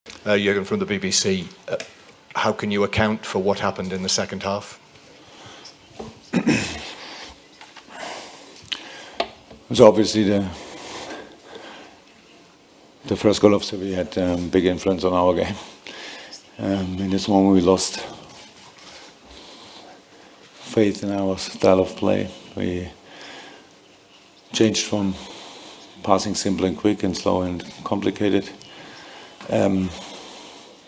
Jurgen from the BBC. How can you account for what happened in the second half? So obviously the first goal of Sevilla had big influence on our game. In this moment we lost faith in our style of play. We changed from passing simple and quick and slow and complicated.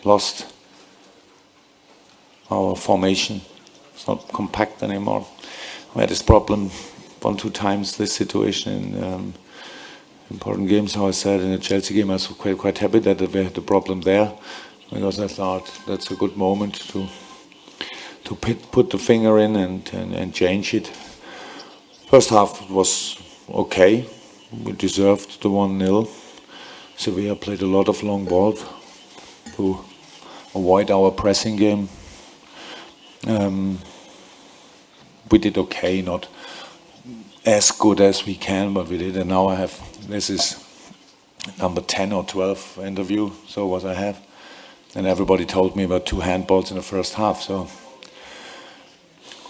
Lost our formation. It's not compact anymore. We had this problem 1-2 times, this situation in important games. How I said in the Chelsea game, I was quite happy that we had the problem there, because I thought that's a good moment to put the finger in and change it. First half was okay. We deserved the 1-0. Sevilla played a lot of long ball to avoid our pressing game. We did okay, not as good as we can, but we did. And now this is number 10 or 12 interview, so what I have. And everybody told me about 2 handballs in the first half. So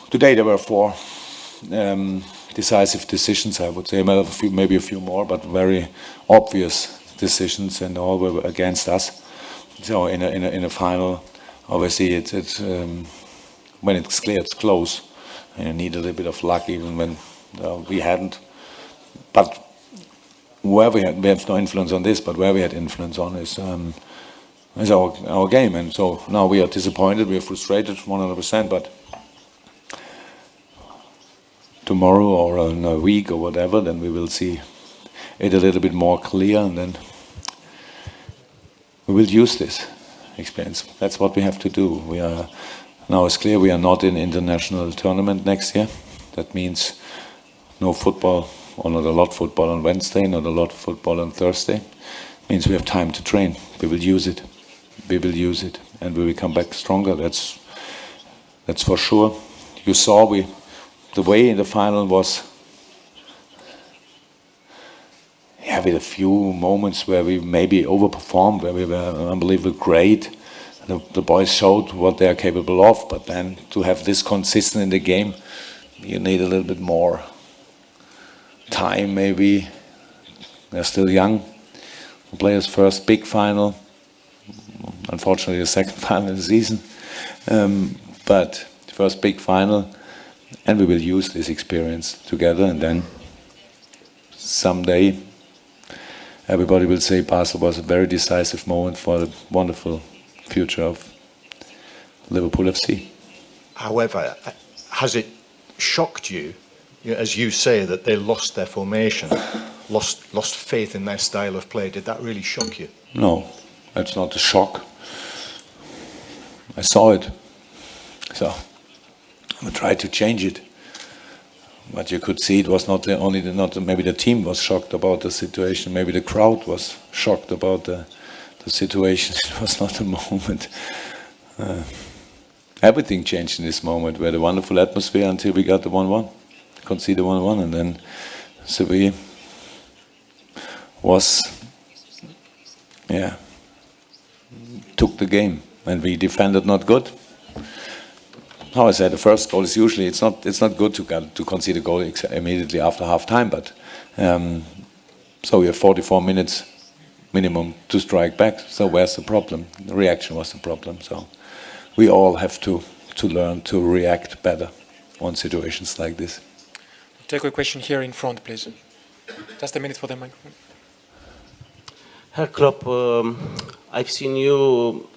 today there were 4 decisive decisions, I would say, maybe a few more, but very obvious decisions, and all were against us. So in a final, obviously it's when it's clear, it's close, and you need a little bit of luck, even when we hadn't. But where we have no influence on this, but where we had influence on is our game. And so now we are disappointed, we are frustrated 100%, but tomorrow or in a week or whatever, then we will see it a little bit more clear, and then we will use this experience. That's what we have to do. We are now, it's clear we are not in international tournament next year. That means no football, or not a lot of football on Wednesday, not a lot of football on Thursday. It means we have time to train. We will use it. We will use it, and we will come back stronger. That's for sure. You saw the way in the final was, with a few moments where we maybe overperformed, where we were unbelievably great. The boys showed what they are capable of, but then to have this consistent in the game, you need a little bit more time, maybe. They're still young. The players' first big final, unfortunately the second final in the season, but first big final, and we will use this experience together, and then someday everybody will say Basel was a very decisive moment for the wonderful future of Liverpool FC. However, has it shocked you, as you say, that they lost their formation, lost faith in their style of play? Did that really shock you? No, that's not a shock. I saw it, so I tried to change it. But you could see it was not maybe the team was shocked about the situation, maybe the crowd was shocked about the situation. It was not a moment. Everything changed in this moment. We had a wonderful atmosphere until we got the 1-1, conceded 1-1, and then Sevilla took the game, and we defended not good. How I said, the first goal is usually it's not good to concede a goal immediately after half time, but so we have 44 minutes minimum to strike back. So where's the problem? The reaction was the problem. So we all have to learn to react better on situations like this. Take a question here in front, please. Just a minute for the microphone. Herr Klopp, I've seen you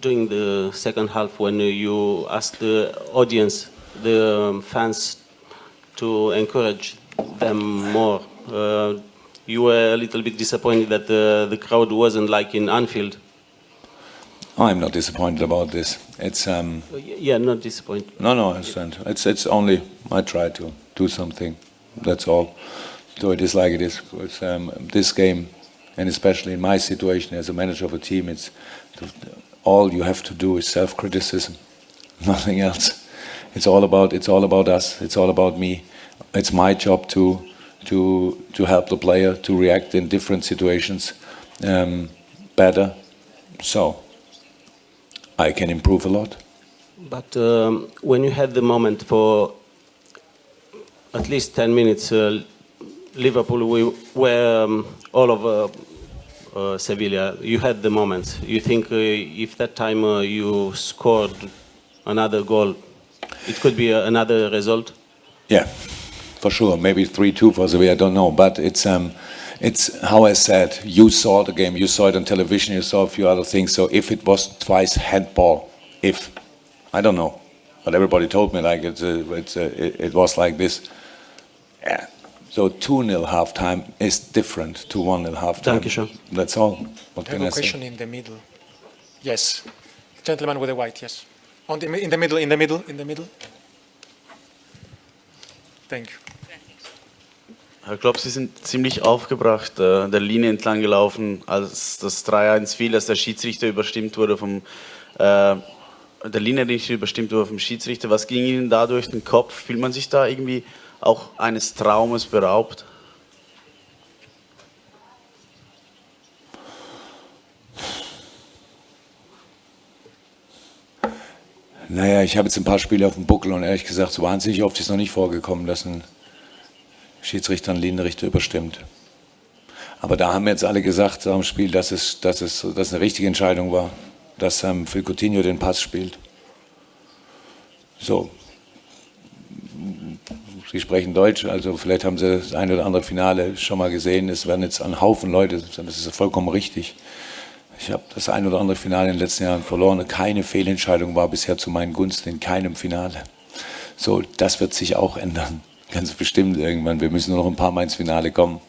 during the second half when you asked the audience, the fans, to encourage them more. You were a little bit disappointed that the crowd wasn't like in Anfield. I'm not disappointed about this. It's yeah, not disappointed. No, I understand. It's only I try to do something. That's all. So it is like it is. It's, this game, and especially in my situation as a manager of a team, it's all you have to do is self-criticism, nothing else. It's all about us. It's all about me. It's my job to help the player to react in different situations better, So I can improve a lot. But when you had the moment for at least 10 minutes, Liverpool were all over Sevilla. You had the moments. You think if that time you scored another goal, it could be another result? Yeah, for sure. Maybe 3-2 for Sevilla, I don't know. But it's how I said, you saw the game, you saw it on television, you saw a few other things. So if it was twice handball, I don't know. But everybody told me like it was like this. Yeah. So 2-0 halftime is different to 1-0 halftime. Dankeschön. That's all. What I have can I a say? question in the middle. Yes. Gentleman with the white, yes. In the middle. Thank you. Herr Klopp, Sie sind ziemlich aufgebracht der Linie entlang gelaufen, als das 3-1 fiel, als der Schiedsrichter überstimmt wurde der Linie nicht überstimmt wurde vom Schiedsrichter. Was ging Ihnen da durch den Kopf? Fühlt man sich da irgendwie auch eines Traumes beraubt? Naja, ich habe jetzt ein paar Spiele auf dem Buckel und ehrlich gesagt, so wahnsinnig oft ist noch nicht vorgekommen, dass ein Schiedsrichter einen Linienrichter überstimmt. Aber da haben jetzt alle gesagt am Spiel, dass es eine richtige Entscheidung war, dass für Coutinho den Pass spielt. So. Sie sprechen Deutsch, also vielleicht haben Sie das ein oder andere Finale schon mal gesehen. Es werden jetzt ein Haufen Leute, das ist vollkommen richtig. Ich habe das ein oder andere Finale in den letzten Jahren verloren. Keine Fehlentscheidung war bisher zu meinen Gunsten in keinem Finale. So, das wird sich auch ändern. Ganz bestimmt irgendwann. Wir müssen nur noch ein paar Mal ins Finale kommen,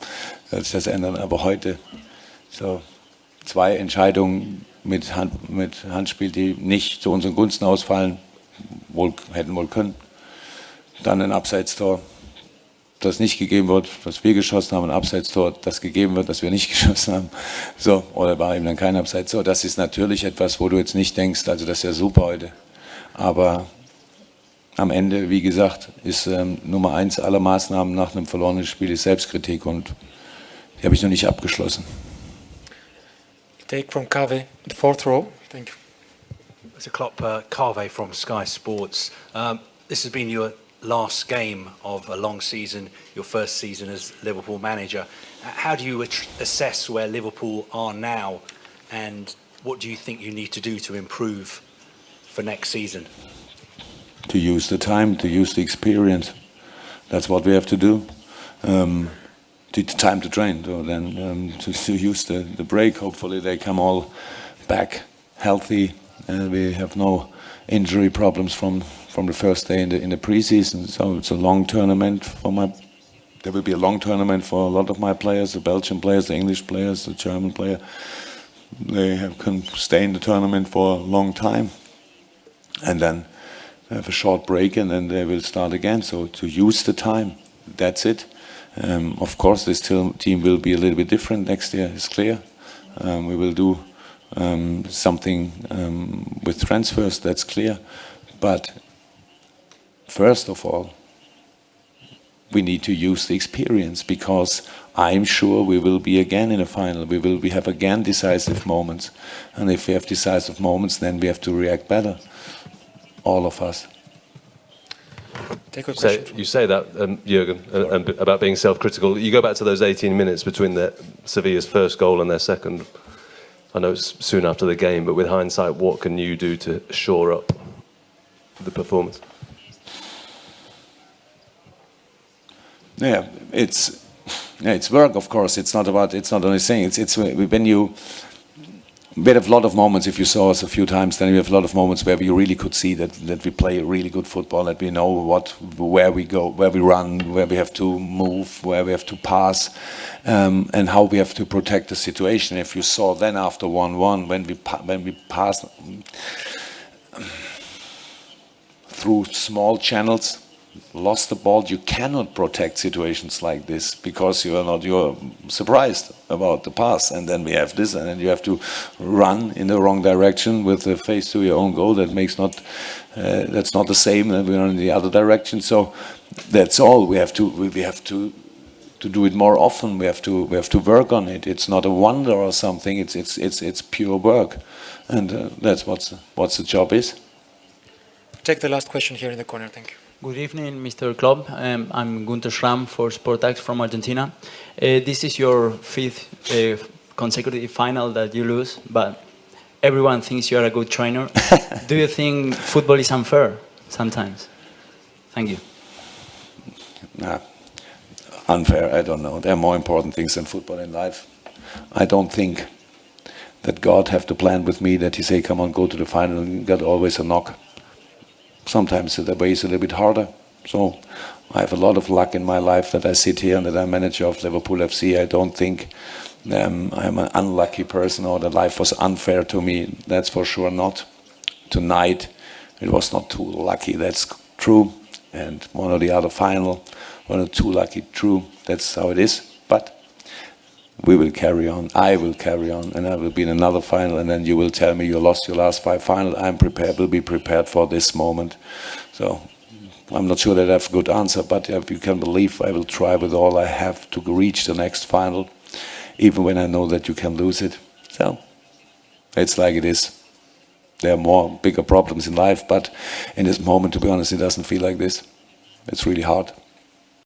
wird sich das ändern. Aber heute, so 2 Entscheidungen mit Handspiel, die nicht zu unseren Gunsten ausfallen, hätten wohl können. Dann ein Abseitstor, das nicht gegeben wird, was wir geschossen haben, ein Abseitstor, das gegeben wird, das wir nicht geschossen haben. So, oder war eben dann kein Abseits. So, das ist natürlich etwas, wo du jetzt nicht denkst, also das ist ja super heute. Aber am Ende, wie gesagt, ist Nummer 1 aller Maßnahmen nach einem verlorenen Spiel ist Selbstkritik und die habe ich noch nicht abgeschlossen. Take from Cave, the 4th row. Thank you. Mr. Klopp, Cave from Sky Sports. This has been your last game of a long season, your first season as Liverpool manager. How do you assess where Liverpool are now, and what do you think you need to do to improve for next season? To use the time, to use the experience. That's what we have to do. The time to train, so then to use the break. Hopefully they come all back healthy, and we have no injury problems from the first day in the preseason. So it's a long tournament there will be a long tournament for a lot of my players, the Belgian players, the English players, the German player. They can stay in the tournament for a long time, and then have a short break, and then they will start again. So to use the time, that's it. Of course, this team will be a little bit different next year. It's clear. We will do something with transfers. That's clear. But first of all, we need to use the experience, because I'm sure we will be again in a final. We have again decisive moments, and if we have decisive moments, then we have to react better. All of us. Take a question. You say that, Jurgen, and about being self-critical. You go back to those 18 minutes between Sevilla's first goal and their second. I know it's soon after the game, but with hindsight, what can you do to shore up the performance? Yeah, it's work, of course. It's not only saying. It's when we have a lot of moments. If you saw us a few times, then we have a lot of moments where we really could see that we play really good football, that we know where we go, where we run, where we have to move, where we have to pass, and how we have to protect the situation. If you saw then after 1-1, when we passed through small channels, lost the ball, you cannot protect situations like this, because you're surprised about the pass, and then we have this, and then you have to run in the wrong direction with the face to your own goal. That's not the same, and we're in the other direction. So that's all we have to to do it more often. We have to work on it. It's not a wonder or something. It's pure work, and that's what the job is. Take the last question here in the corner. Thank you. Good evening, Mr. Klopp. I'm Gunter Schramm for Sportax from Argentina. This is your fifth consecutive final that you lose, but everyone thinks you're a good trainer. Do you think football is unfair sometimes? Thank you. Nah, unfair, I don't know. There are more important things than football in life. I don't think that God have to plan with me that he say, come on, go to the final, and you got always a knock. Sometimes the way is a little bit harder. So I have a lot of luck in my life that I sit here and that I'm manager of Liverpool FC. I don't think I'm an unlucky person or that life was unfair to me. That's for sure not. Tonight it was not too lucky, that's true. And one or the other final, one or two lucky, true. That's how it is. But we will carry on. I will carry on, and I will be in another final. And then you will tell me you lost your last 5 finals. I'm prepared. Will be prepared for this moment. So I'm not sure that I have a good answer, but if you can believe, I will try with all I have to reach the next final, even when I know that you can lose it. So it's like it is. There are more bigger problems in life, but in this moment, to be honest, it doesn't feel like this. It's really hard.